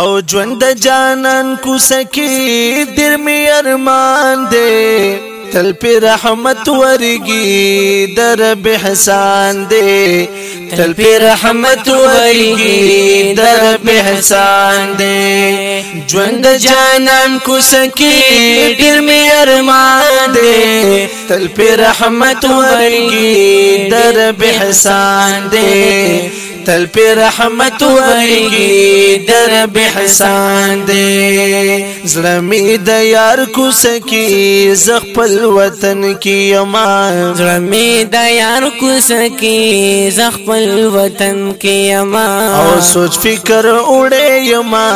او ژوند جانان کو سکی در می ارمان دے تل پی رحمت ورگی در رب احسان دے تل پی رحمت ورگی در رب احسان دے ژوند جانان کو سکی در می ارمان دے تل پی رحمت ورگی در رب احسان دے تل پی رحمت ورگی در رب احسان دے زلمی د یار کو سکی زخپل وطن کی یما زلمی د یار کو سکی زخپل وطن کی یما او سوچ فکر اڑے یما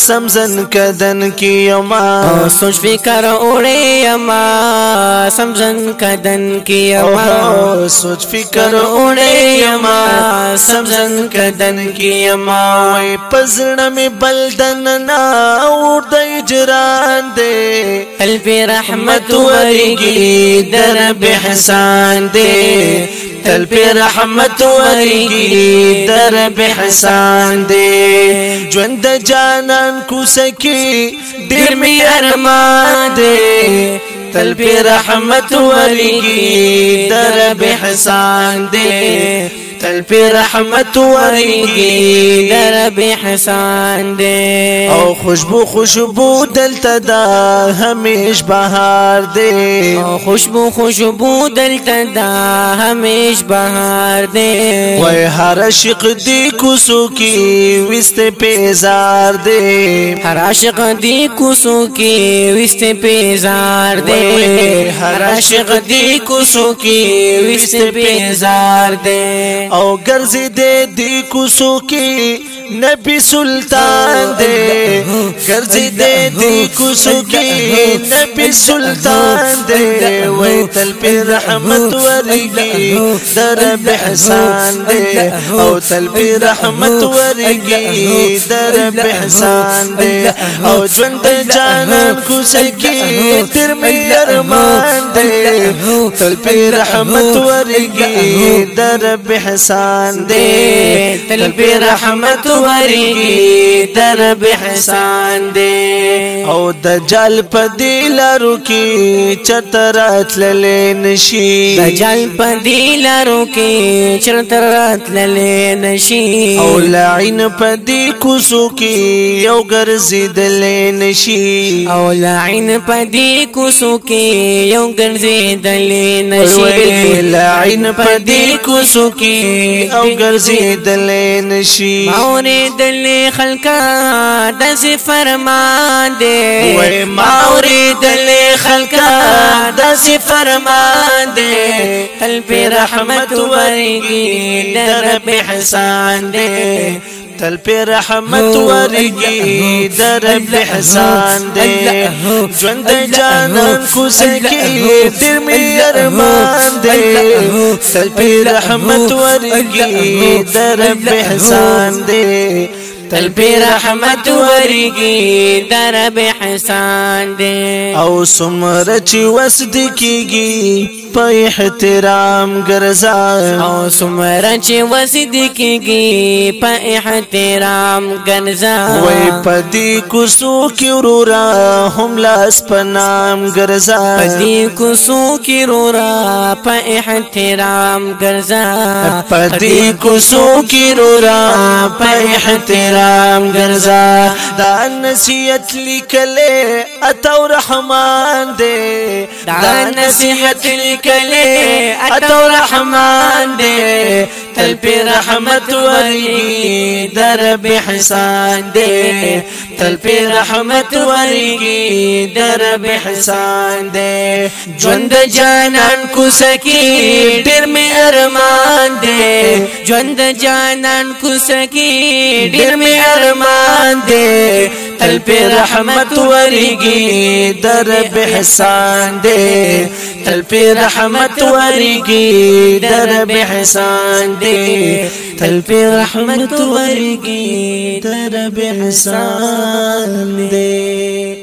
سمزن کدن کی یما او سوچ فکر اڑے یما سمزن کدن کی یما او سوچ فکر اڑے یما سمزن کدن کی یما وی پزړه می بلدن نا اور د اجران دے قلب رحمت ورگی در رب احسان دے قلب رحمت ورگی در رب احسان دے ژوند جانان کو سکی ډیر می ارمان دے قلب رحمت ورگی در رب احسان دے تل پی رحمت ورگی در رب احسان دے او خوشبو خوشبو دلتا دا ہمیش بہار دے او خوشبو خوشبو دلتا دا ہمیش بہار دے وی ہر عاشق دی کوسو کی وست پیزار دے ہر عاشق دی کوسو کی وست پیزار دے ہر عاشق دی کوسو کی وست پیزار دے او گرزی دے دی کوسو کی نبی سلطان دے گرزی دے دی کوسو کی نبی سلطان دے وی تل پی رحمت ورگی در رب احسان دے او تل پی رحمت ورگی در رب احسان دے او ژوند جانان کو سکی تر می ارمان دے تل پی رحمت ورگی در رب احسان دے تل پی رحمت ورگی در رب احسان دے او دجال پدی لارو کی چترات للے نشی دجال پدی لارو کی چترات للے نشی او لعین پدی کوسو کی یو گرزی دلے نشی او لعین پدی کوسو کی یو گرزی دلے نشی لعین پدی کوسو کی او گرزی دلے نشی ماوری دلی خلقا دسی فرمان دے وی ماوری دلی خلقا دسی فرمان دے تل پی رحمت ورگی در رب احسان دے تل پی رحمت ورگی در رب احسان دے ژوند جانان کو سکی دیر می ارمان دے تل پی رحمت ورگی در رب احسان دے تل پی رحمت ورگی در رب احسان دے او سمر چی وسد کیگی پا احترام گرزا او سمر چی وسد کیگی پا احترام گرزا وی پدی کسو کی رورا ہم لاس پنام گرزا پدی کسو کی رورا پا احترام گرزا پدی کسو کی رورا پا احترام گرزا دا نصیحت لکلے اتو رحمان دے دا نصیحت لکلے اتو رحمان دے تل پی رحمت ورگی در رب احسان دے تل پی رحمت ورگی در رب احسان دے ژوند جانان کو سکی ډیر می ارمان دے ژوند جانان کو سکی ډیر می ارمان دے تل پہ رحمت ورگی در بحسان دے تل پہ رحمت ورگی در بحسان دے تل پہ رحمت ورگی در بحسان دے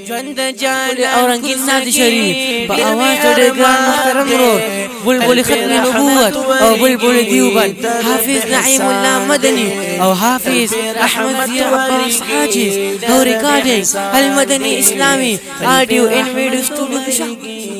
جوند جان اورنگین ناد شریف با آواز ډېر ګران محترم ورور بلبل ختم نبوت او بلبل دیوبند حافظ نعیم الله مدني او حافظ احمد ضياء عباس حاجز او ریکارډینګ المدني اسلامي آډیو اینڈ ویډیو سټوډیو کې